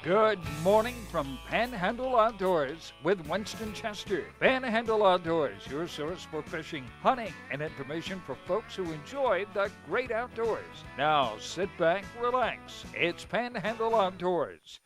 Good morning from Panhandle Outdoors with Winston Chester. Panhandle Outdoors, your source for fishing, hunting, and information for folks who enjoy the great outdoors. Now sit back, relax. It's Panhandle Outdoors.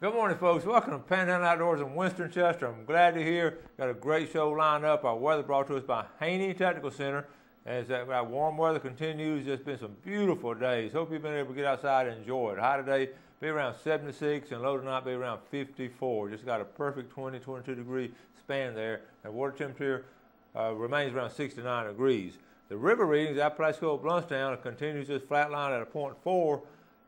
Good morning, folks. Welcome to Panhandle Outdoors in Winston Chester. I'm glad you're here. Got a great show lined up. Our weather brought to us by Haney Technical Center. As that warm weather continues, it's been some beautiful days. Hope you've been able to get outside and enjoy it. High today be around 76 and low tonight be around 54. Just got a perfect 22 degree span there. And water temperature remains around 69 degrees. The river readings at Plasco Bluntstown continues this flat line at a 0.4.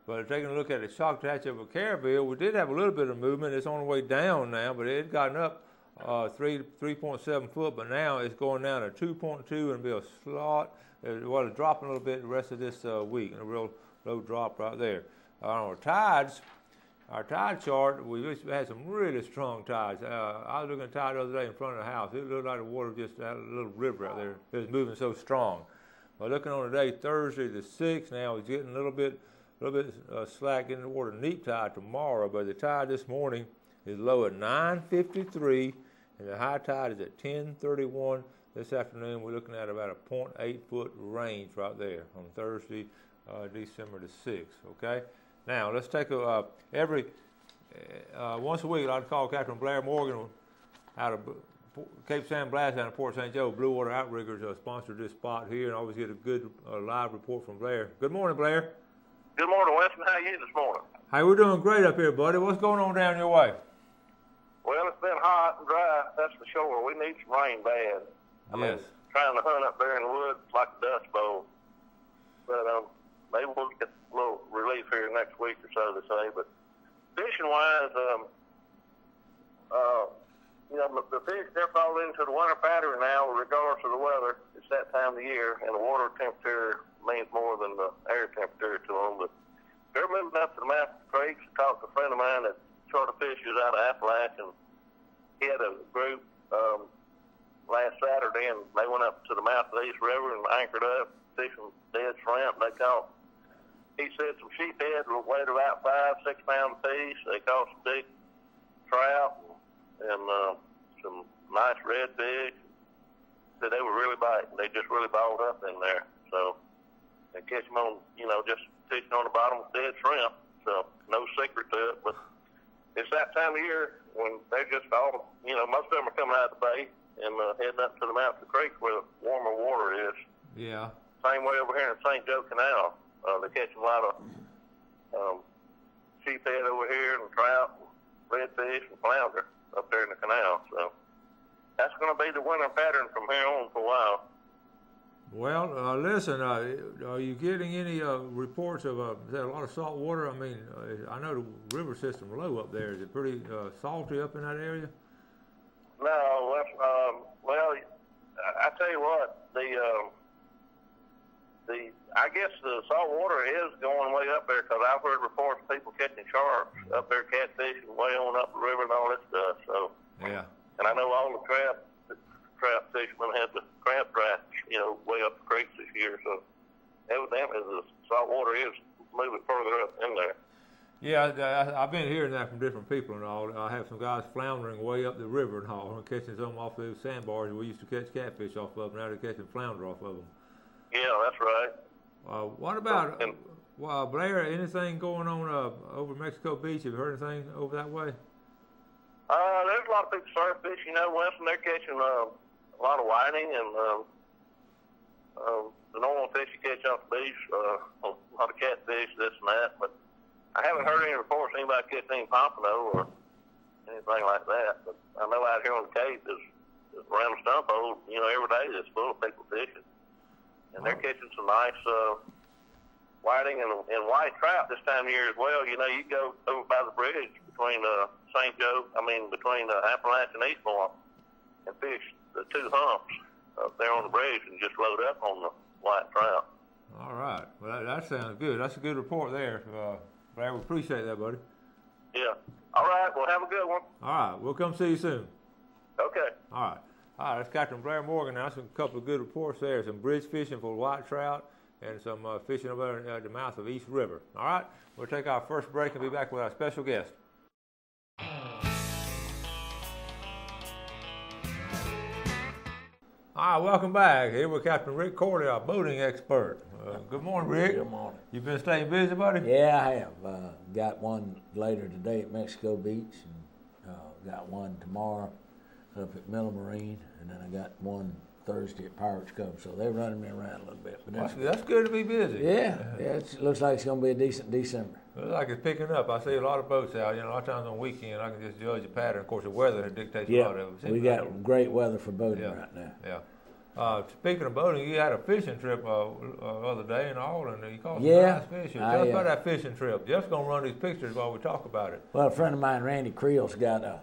But taking a look at the Choctawhatchee of Caribbean, we did have a little bit of movement. It's on the way down now, but it had gotten up 3.7 foot, but now it's going down to 2.2 and be a slot. Well, it's dropping a little bit the rest of this week, and a real low drop right there. On our tides, our tide chart, we had some really strong tides. I was looking at the tide the other day in front of the house. It looked like the water just had a little river out there. It was moving so strong. But looking on the day, Thursday the 6th, now it's getting a little bit slack in the water. Neap tide tomorrow, but the tide this morning is low at 9:53, and the high tide is at 10:31. This afternoon, we're looking at about a 0.8 foot range right there on Thursday, December the 6th. Okay. Now let's take a once a week. I'd call Captain Blair Morgan out of Cape San Blas down in Port St. Joe. Blue Water Outriggers sponsored this spot here, and always get a good live report from Blair. Good morning, Blair. Good morning, Weston. How are you this morning? Hey, we're doing great up here, buddy. What's going on down your way? Well, it's been hot and dry, that's for sure. We need some rain bad. I mean, trying to hunt up there in the woods like a dust bowl. But maybe we'll get a little relief here next week or so, they say. But fishing-wise, the fish, they're falling into the winter pattern now, regardless of the weather. It's that time of the year, and the water temperature means more than the air temperature to them. But they're moving up to the mouth of the creeks. I talked to a friend of mine that sort of fishes out of Appalachian. He had a group last Saturday, and they went up to the mouth of the East River and anchored up, fishing dead shrimp. They caught, he said, some sheephead weighed about 5-6 pounds a piece. They caught some big trout and some nice redfish. Said they were really biting. They just really balled up in there. So they catch them on, just fishing on the bottom with dead shrimp. So no secret to it. But it's that time of year when they're just all, most of them are coming out of the bay and heading up to the mouth of the creek where the warmer water is. Yeah. Same way over here in St. Joe Canal. They're catching a lot of sheephead over here and trout and redfish and flounder up there in the canal. So that's going to be the winter pattern from here on for a while. Well, listen, are you getting any reports of is there a lot of salt water? I mean, I know the river system low up there. Is it pretty salty up in that area? No, well, I tell you what, I guess the salt water is going way up there because I've heard reports of people catching sharks up there, catfishing way on up the river and all that stuff. So yeah, and I know all the trout fishermen had the crab traps, way up the creeks this year. So evidently the salt water is moving further up in there. Yeah, I've been hearing that from different people and all. I have some guys floundering way up the river and all, and catching some off those sandbars we used to catch catfish off of. Now they're catching flounder off of them. Yeah, that's right. What about Blair? Anything going on over Mexico Beach? Have you heard anything over that way? There's a lot of people surf fishing, Weston. They're catching a lot of whiting and the normal fish you catch off the beach, a lot of catfish, this and that. But I haven't heard any reports of anybody catching any pompano or anything like that. But I know out here on the Cape, there's around the stump hole, every day there's full of people fishing. And they're catching some nice whiting and white trout this time of year as well. You go over by the bridge between between Appalachian and Eastmore and fish the two humps up there on the bridge and just load up on the white trout. All right. Well, that sounds good. That's a good report there. Blair, we appreciate that, buddy. Yeah. All right. Well, have a good one. All right. We'll come see you soon. Okay. All right. All right. That's Captain Blair Morgan. Now, that's a couple of good reports there. Some bridge fishing for white trout and some fishing over at the mouth of East River. All right. We'll take our first break and be back with our special guest. All right, welcome back. Here with Captain Rick Corley, our boating expert. Good morning, Rick. Good morning. You been staying busy, buddy? Yeah, I have. Got one later today at Mexico Beach, and got one tomorrow up at Miller Marine, and then I got one Thursday at Pirates Cove. So they're running me around a little bit. But that's good to be busy. Yeah, it looks like it's going to be a decent December. Looks like it's picking up. I see a lot of boats out. You know, a lot of times on weekend, I can just judge the pattern. Of course, the weather dictates a lot of it. We got great weather for boating right now. Yeah. Speaking of boating, you had a fishing trip other day and all, and you caught some nice fishing. Tell us about that fishing trip. Jeff's going to run these pictures while we talk about it. Well, a friend of mine, Randy Creel's got a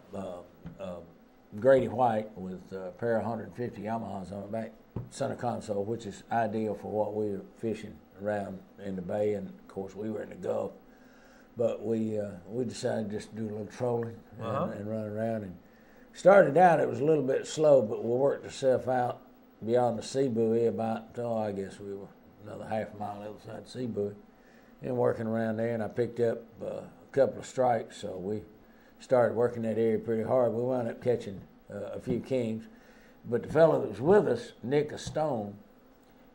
Grady White with a pair of 150 Yamahas on the back center console, which is ideal for what we were fishing around in the bay, and of course we were in the Gulf. But we decided just to do a little trolling and run around. And started out, it was a little bit slow, but we worked ourselves out beyond the sea buoy about, I guess we were another half a mile the other side of the sea buoy, and working around there, and I picked up a couple of strikes, so we started working that area pretty hard. We wound up catching a few kings, but the fellow that was with us, Nick Stone,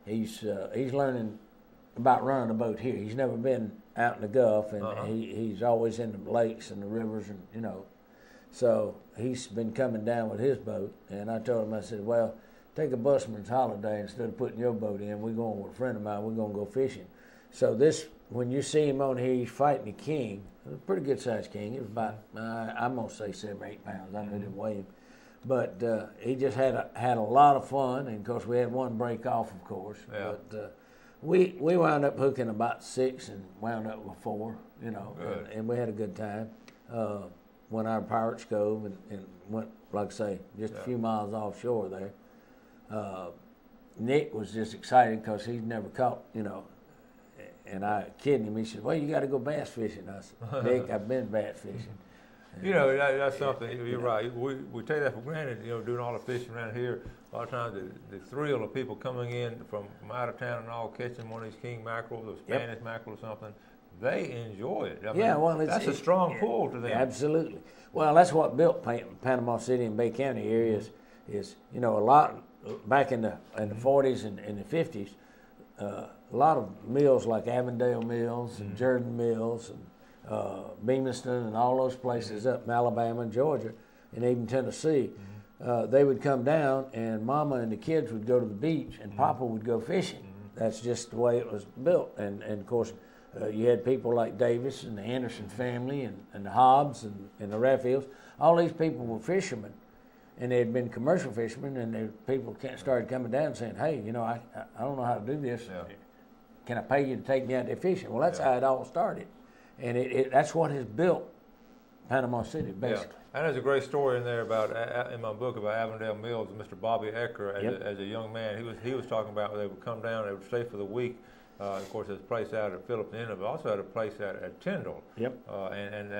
he's learning about running a boat here. He's never been out in the Gulf, and he's always in the lakes and the rivers, and you know, so he's been coming down with his boat, and I told him, I said, well, take a busman's holiday instead of putting your boat in. We're going with a friend of mine. We're going to go fishing. So this, when you see him on here, he's fighting a king, a pretty good-sized king. It was about, I'm going to say 7 or 8 pounds. I didn't weigh him. But he just had a lot of fun, and, of course, we had one break off, of course. Yeah. But we wound up hooking about 6 and wound up with 4, you know, and we had a good time. Went out of Pirates Cove and went, like I say, just a few miles offshore there. Nick was just excited because he'd never caught, you know, and I kidding him. He said, well, you got to go bass fishing. I said, Nick, I've been bass fishing. You know, that's something, you're right. We take that for granted, you know, doing all the fishing around here. A lot of times the thrill of people coming in from out of town and all catching one of these king mackerels or Spanish mackerel or something, they enjoy it. I mean, well, that's a strong pull to them. Absolutely. Well, that's what built Panama City and Bay County area is, you know, a lot. Back in the 40s and the 50s, a lot of mills like Avondale Mills and Jordan Mills and Beamiston and all those places up in Alabama and Georgia and even Tennessee, they would come down and Mama and the kids would go to the beach and Papa would go fishing. That's just the way it was built. And of course, you had people like Davis and the Anderson family and the Hobbs and the Raffields. All these people were fishermen. And they had been commercial fishermen, and people started coming down saying, hey, you know, I don't know how to do this. Yeah. Can I pay you to take me out there fishing? Well, that's how it all started. And that's what has built Panama City, basically. Yeah. And there's a great story in there about, in my book about Avondale Mills and Mr. Bobby Ecker as a young man. He was talking about they would come down, they would stay for the week. Of course, there's a place out at Phillips Inn, but also had a place at Tyndall. Yep. And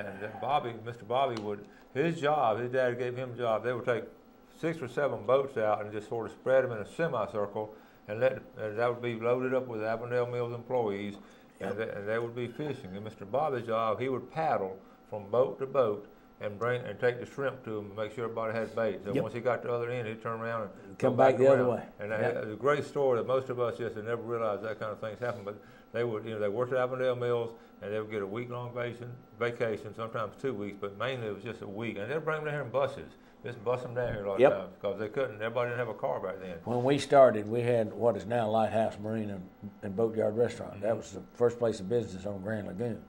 Mr. Bobby would, his job, his dad gave him a job. They would take 6 or 7 boats out and just sort of spread them in a semicircle, and that would be loaded up with Avondale Mills employees, and they would be fishing. And Mr. Bobby's job, he would paddle from boat to boat and take the shrimp to them and make sure everybody had bait. So once he got to the other end, he'd turn around and come back the other way. And it's a great story that most of us just had never realized that kind of things happen. But they would, you know, they worked at Avondale Mills and they would get a week-long vacation, sometimes 2 weeks, but mainly it was just a week. And they'd bring them down here in buses. Just bust them down here a lot of times because they couldn't. Everybody didn't have a car back then. When we started, we had what is now Lighthouse Marine and Boatyard Restaurant. That was the first place of business on Grand Lagoon.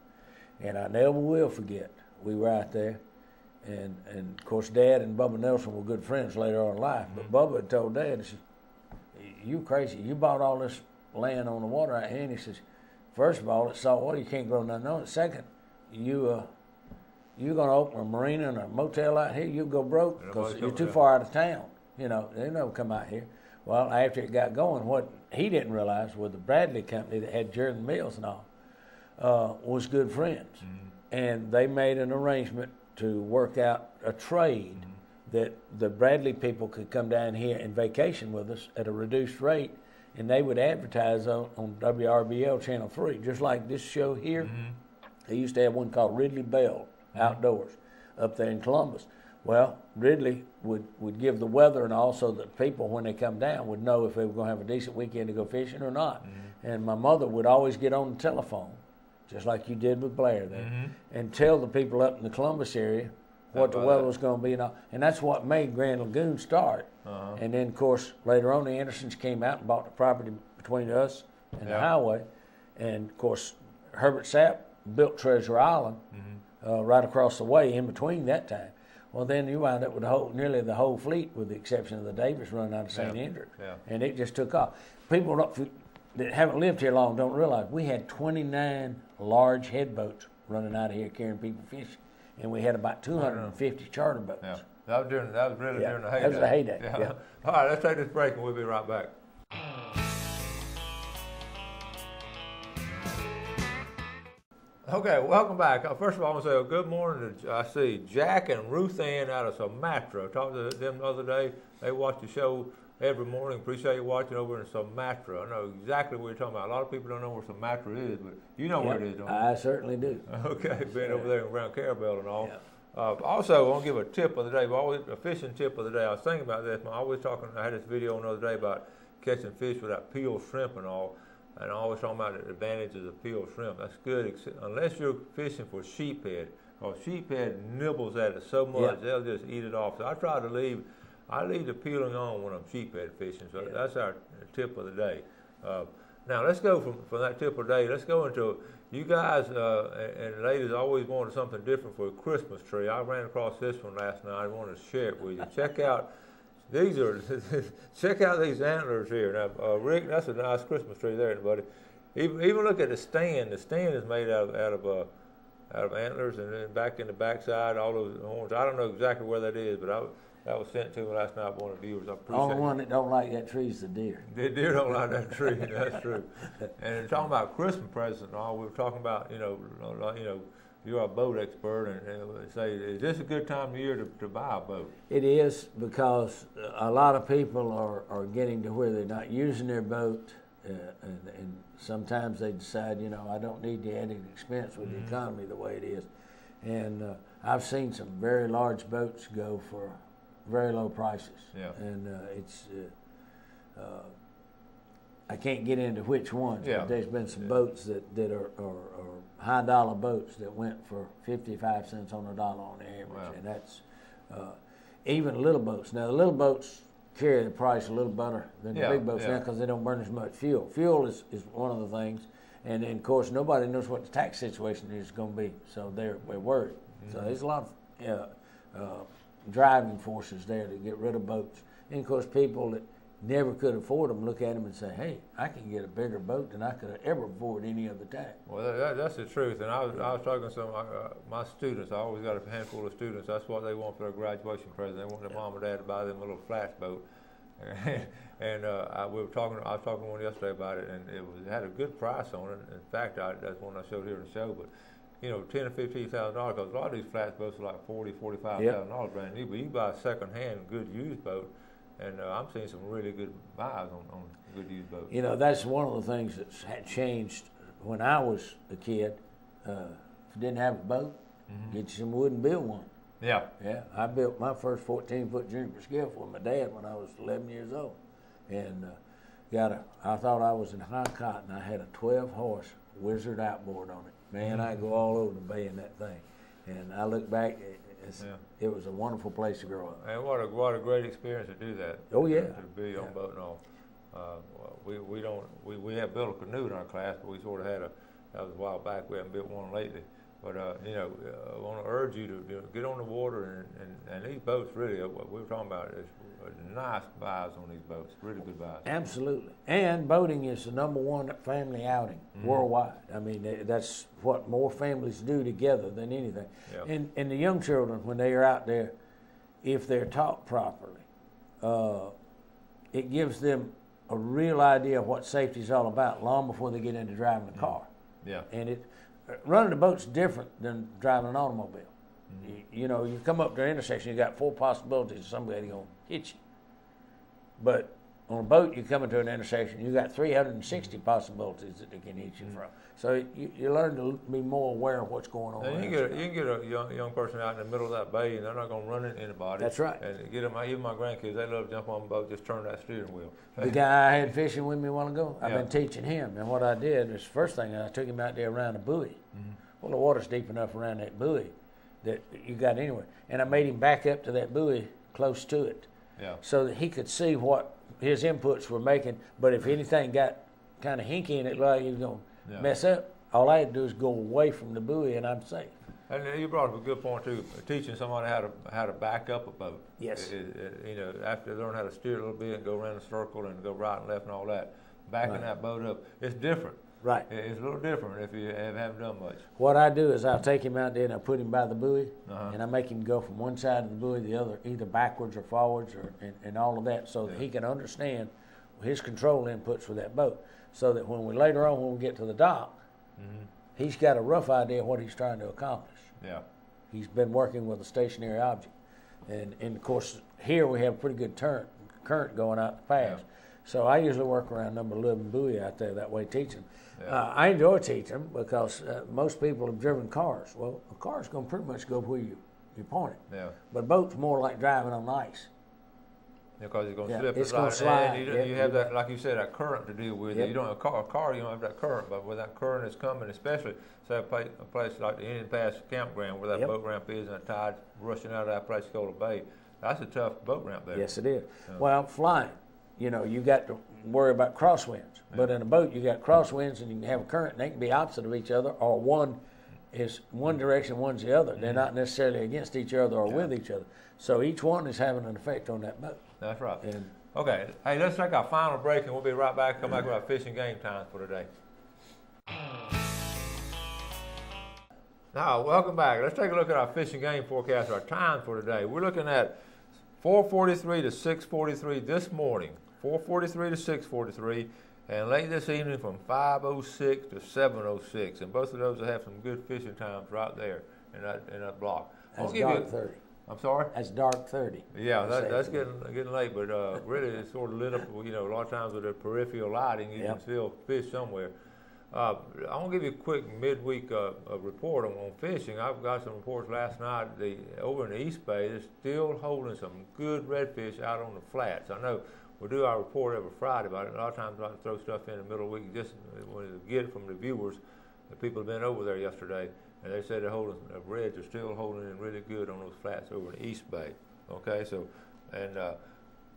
And I never will forget, we were out there, and of course Dad and Bubba Nelson were good friends later on in life. But Bubba had told Dad, he said, you crazy, you bought all this land on the water out here. And he says, first of all, it's salt water, you can't grow nothing on it. Second, you're going to open a marina and a motel out here, you'll go broke because you're too far out of town. You know, they never come out here. Well, after it got going, what he didn't realize was the Bradley company that had Jordan Mills and all was good friends. And they made an arrangement to work out a trade that the Bradley people could come down here and vacation with us at a reduced rate, and they would advertise on WRBL Channel 3, just like this show here. They used to have one called Ridley Bell Outdoors up there in Columbus. Well, Ridley would give the weather, and also that people, when they come down, would know if they were going to have a decent weekend to go fishing or not. And my mother would always get on the telephone, just like you did with Blair there, and tell the people up in the Columbus area what the weather was going to be. And that's what made Grand Lagoon start. And then, of course, later on, the Andersons came out and bought the property between us and the highway. And, of course, Herbert Sapp built Treasure Island right across the way in between that time. Well, then you wind up with nearly the whole fleet, with the exception of the Davis running out of St. Hendricks. And it just took off. People that haven't lived here long don't realize we had 29 large head boats running out of here carrying people fishing. And we had about 250 charter boats. Yeah. That was really during the heyday. That was the heyday. Yeah. All right, let's take this break and we'll be right back. Okay, welcome back. First of all, I want to say good morning to, I see Jack and Ruth Ann out of Sumatra. I talked to them the other day. They watch the show every morning. Appreciate you watching over in Sumatra. I know exactly what you're talking about. A lot of people don't know where Sumatra is, but you know where it is, don't you? I certainly do. Okay, been over there around Carabel and all. Also, I want to give a tip of the day. A fishing tip of the day. I was thinking about this. I had this video the other day about catching fish without peeled shrimp and all. And I always talking about the advantages of peeled shrimp. That's good, unless you're fishing for sheephead. Because sheephead nibbles at it so much, they'll just eat it off. So I leave the peeling on when I'm sheephead fishing. So that's our tip of the day. Now let's go from that tip of the day. Let's go into, you guys and ladies always wanted something different for a Christmas tree. I ran across this one last night. I wanted to share it with you. Check out these antlers here. Now, Rick, that's a nice Christmas tree there, buddy. Even look at the stand. The stand is made out of antlers, and then back in the backside, all those horns. I don't know exactly where that is, but that was sent to me last night by one of the viewers. I appreciate it. The only one that don't like that tree is the deer. The deer don't like that tree. That's true. And talking about Christmas presents and all, we were talking about, you're a boat expert, and say, is this a good time of year to buy a boat? It is, because a lot of people are getting to where they're not using their boat, and sometimes they decide, I don't need the added expense with the economy the way it is. And I've seen some very large boats go for very low prices. Yeah. And I can't get into which ones, but there's been some boats that are high dollar boats that went for 55 cents on the dollar on the average, and that's even little boats. Now the little boats carry the price a little better than the big boats now, because they don't burn as much fuel. Fuel is one of the things, and then of course nobody knows what the tax situation is going to be, so we're worried. So there's a lot of driving forces there to get rid of boats, and of course people that never could afford them look at them and say, hey, I can get a bigger boat than I could have ever afford any other time. Well, that's the truth. And I was talking to some of my students. I always got a handful of students. That's what they want for their graduation present. They want their mom and dad to buy them a little flash boat. And I was talking to one yesterday about it, and it had a good price on it. In fact, that's one I showed here in the show. But $10,000 or $15,000, because a lot of these flash boats are like $45,000 brand new. But you buy a second-hand good used boat. And I'm seeing some really good buys on good used boats. That's one of the things that's had changed. When I was a kid, if you didn't have a boat, get you some wood and build one. Yeah. Yeah. I built my first 14-foot juniper skiff with my dad when I was 11 years old. And I thought I was in high cotton. I had a 12-horse Wizard outboard on it. Man, I go all over the bay in that thing. And I look back, it was a wonderful place to grow up. And what a great experience to do that. Oh yeah. To be on boat and all. We have built a canoe in our class, but we sort of had that was a while back. We haven't built one lately. But I want to urge you to get on the water, and these boats really, what we were talking about is nice buys on these boats, really good buys. Absolutely. And boating is the #1 family outing worldwide. I mean, that's what more families do together than anything. Yep. And the young children, when they are out there, if they're taught properly, it gives them a real idea of what safety is all about long before they get into driving a car. Yeah. And running a boat's different than driving an automobile. You come up to an intersection, you got 4 possibilities of somebody going to hit you. But On a boat, you come into an intersection, you got 360 possibilities that they can hit you from. So you learn to be more aware of what's going on. And you can get a young person out in the middle of that bay, and they're not going to run into anybody. That's right. And get them. Even my grandkids, they love to jump on the boat, just turn that steering wheel. The guy I had fishing with me a while ago, I've been teaching him, and what I did is first thing I took him out there around a buoy. Well, the water's deep enough around that buoy that you got anywhere, and I made him back up to that buoy close to it, so that he could see what his inputs were making. But if anything got kind of hinky and it looked like he was going to mess up, all I had to do is go away from the buoy, and I'm safe. And you brought up a good point too. Teaching somebody how to back up a boat. Yes. You know, after they learn how to steer a little bit and go around a circle and go right and left and all that, backing that boat up, it's different. Right. It's a little different if you haven't done much. What I do is I'll take him out there and I put him by the buoy, and I make him go from one side of the buoy to the other, either backwards or forwards, and all of that, so that he can understand his control inputs for that boat, so that later on when we get to the dock, he's got a rough idea of what he's trying to accomplish. Yeah. He's been working with a stationary object, and of course here we have pretty good current going out the pass. Yeah. So I usually work around number 11 buoy out there that way teaching. Yeah. I enjoy teaching them because most people have driven cars. Well, a car's going to pretty much go where you point it. Yeah. But a boat's more like driving on ice. Because it's going to slip. It's going to slide. And you have that, like you said, that current to deal with. You don't have a car, you don't have that current. But when that current is coming, especially say a place like the Indian Pass campground where that boat ramp is and the tide's rushing out of that place called a bay, that's a tough boat ramp there. Yes, it is. Well, flying, you got to worry about crosswinds. But in a boat, you got crosswinds and you can have a current, and they can be opposite of each other, or one is one direction, one's the other. They're not necessarily against each other or with each other. So each one is having an effect on that boat. That's right. Okay, hey, let's take our final break, and we'll be right back. Come back with our fishing game times for today. Now, welcome back. Let's take a look at our fishing game forecast, our times for today. We're looking at 4:43 to 6:43 this morning, 4:43 to 6:43, and late this evening from 5:06 to 7:06. And both of those will have some good fishing times right there in that block. That's dark 30. I'm sorry? That's dark 30. Yeah, that's getting late, but really it's sort of lit up. A lot of times with the peripheral lighting, you can still fish somewhere. I want to give you a quick midweek report on fishing. I've got some reports last night. Over in the East Bay, they're still holding some good redfish out on the flats. I know we do our report every Friday about it. A lot of times I like to throw stuff in the middle of the week just to get it from the viewers. The people have been over there yesterday, and they said the reds are still holding in really good on those flats over in the East Bay. Okay, so and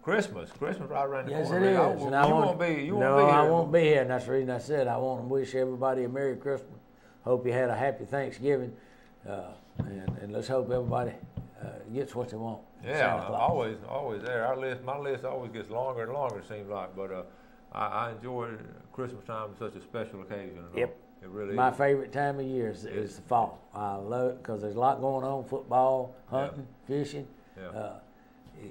Christmas right around the corner. Yes, it is. You won't be here. No, I won't be here, and that's the reason I said I want to wish everybody a Merry Christmas. Hope you had a happy Thanksgiving, and let's hope everybody gets what they want. Yeah, always there. My list always gets longer and longer, it seems like, but I enjoy Christmas time. It's such a special occasion. Yep. It really My is. favorite time of year is the fall. I love it because there's a lot going on: football, hunting, fishing. Yeah.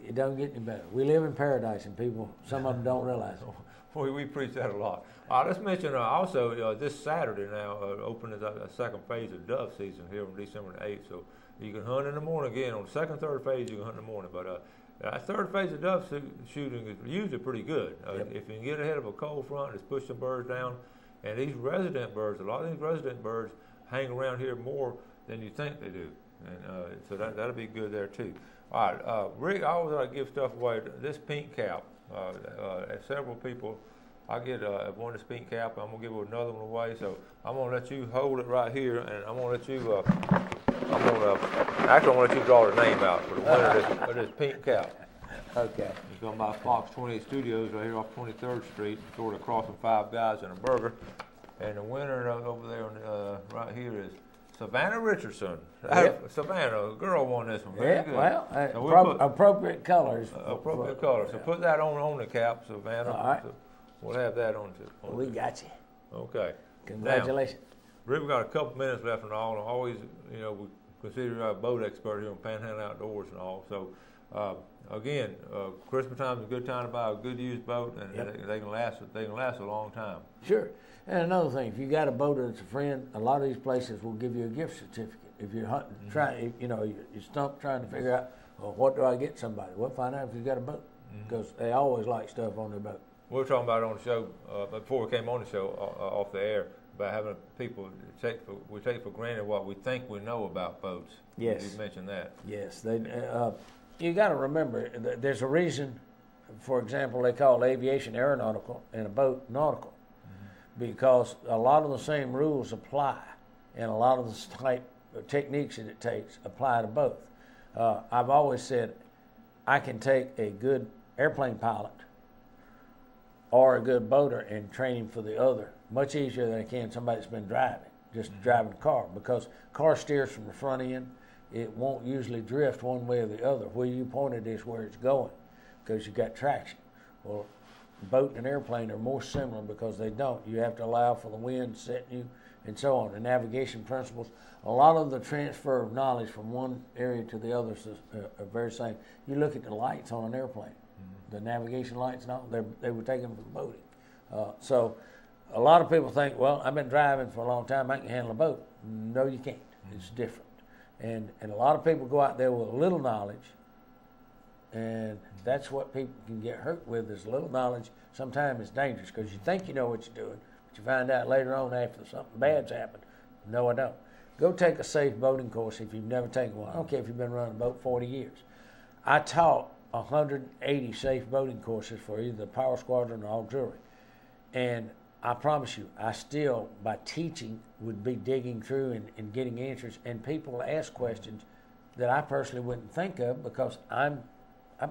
It doesn't get any better. We live in paradise, and some of them don't realize it. We preach that a lot. Let's mention also this Saturday now opens a second phase of dove season here on December the 8th. So you can hunt in the morning again. On the second, third phase, you can hunt in the morning. But that third phase of dove shooting is usually pretty good. If you can get ahead of a cold front, just push some birds down. And these resident birds, a lot of these resident birds hang around here more than you think they do. And so that'll be good there too. All right, Rick, I always like to give stuff away. This pink cap, several people, I get one this pink cap. I'm gonna give another one away. So I'm gonna let you hold it right here, and I'm gonna let you. I'm gonna let you draw the name out for the winner of this pink cap. Okay. It's going by Fox 28 Studios right here off 23rd Street, sort of across from Five Guys and a Burger. And the winner over there right here is Savannah Richardson. Yep. Savannah, a girl won this one. Very good. Well, So appropriate colors. Appropriate color. So put that on the cap, Savannah. All right. So we'll have that on We got you. Okay. Congratulations. Rick, we've got a couple minutes left and all. And always, we consider you a boat expert here on Panhandle Outdoors and all. So, again, Christmas time is a good time to buy a good used boat, and they can last a long time. Sure. And another thing, if you got a boat that's a friend, a lot of these places will give you a gift certificate. If you're hunting, you're stumped trying to figure out, well, what do I get somebody? Well, find out if you've got a boat. because they always like stuff on their boat. We were talking about on the show before we came on the show off the air about having people we take for granted what we think we know about boats. Yes. You mentioned that. Yes, you got to remember there's a reason. For example, they call aviation aeronautical and a boat nautical, because a lot of the same rules apply, and a lot of the type of techniques that it takes apply to both. I've always said I can take a good airplane pilot or a good boater and train him for the other much easier than I can somebody that's been driving, just driving a car, because car steers from the front end. It won't usually drift one way or the other. Where you point it is where it's going, because you've got traction. Well, boat and airplane are more similar because they don't. You have to allow for the wind setting you and so on. The navigation principles, a lot of the transfer of knowledge from one area to the other is very same. You look at the lights on an airplane, the navigation lights and all, they were taken from boating. So a lot of people think, well, I've been driving for a long time, I can handle a boat. No, you can't. It's different. And a lot of people go out there with a little knowledge, and that's what people can get hurt with, is a little knowledge. Sometimes it's dangerous because you think you know what you're doing, but you find out later on after something bad's happened, no, I don't. Go take a safe boating course if you've never taken one. I don't care if you've been running a boat 40 years. I taught 180 safe boating courses for either the Power Squadron or Auxiliary. And I promise you, I still, by teaching, would be digging through and getting answers. And people ask questions that I personally wouldn't think of, because I've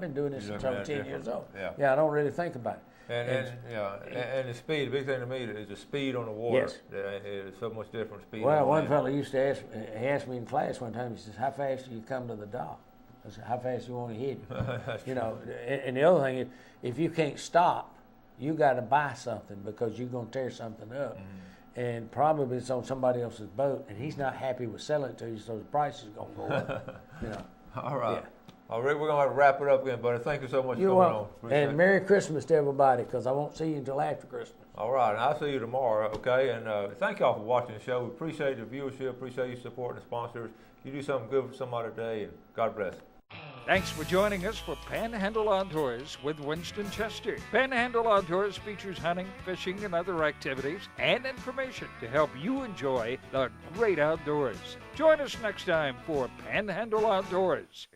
been doing this since I was 10 years old. Yeah, I don't really think about it. And the speed, the big thing to me is the speed on the water. Yes. It's so much different speed. Well, one fellow used to ask me in class one time, he says, how fast do you come to the dock? I said, how fast do you want to hit it? You know, and the other thing is, if you can't stop, you got to buy something, because you're going to tear something up. And probably it's on somebody else's boat, and he's not happy with selling it to you, so the price is going to go up. You know. All right. Yeah. All right, we're going to have to wrap it up again, buddy. Thank you so much for coming on. Appreciate And Merry Christmas to everybody, because I won't see you until after Christmas. All right, and I'll see you tomorrow, okay? And thank y'all for watching the show. We appreciate the viewership, appreciate you supporting the sponsors. You do something good for somebody today, and God bless. Thanks for joining us for Panhandle Outdoors with Winston Chester. Panhandle Outdoors features hunting, fishing, and other activities and information to help you enjoy the great outdoors. Join us next time for Panhandle Outdoors.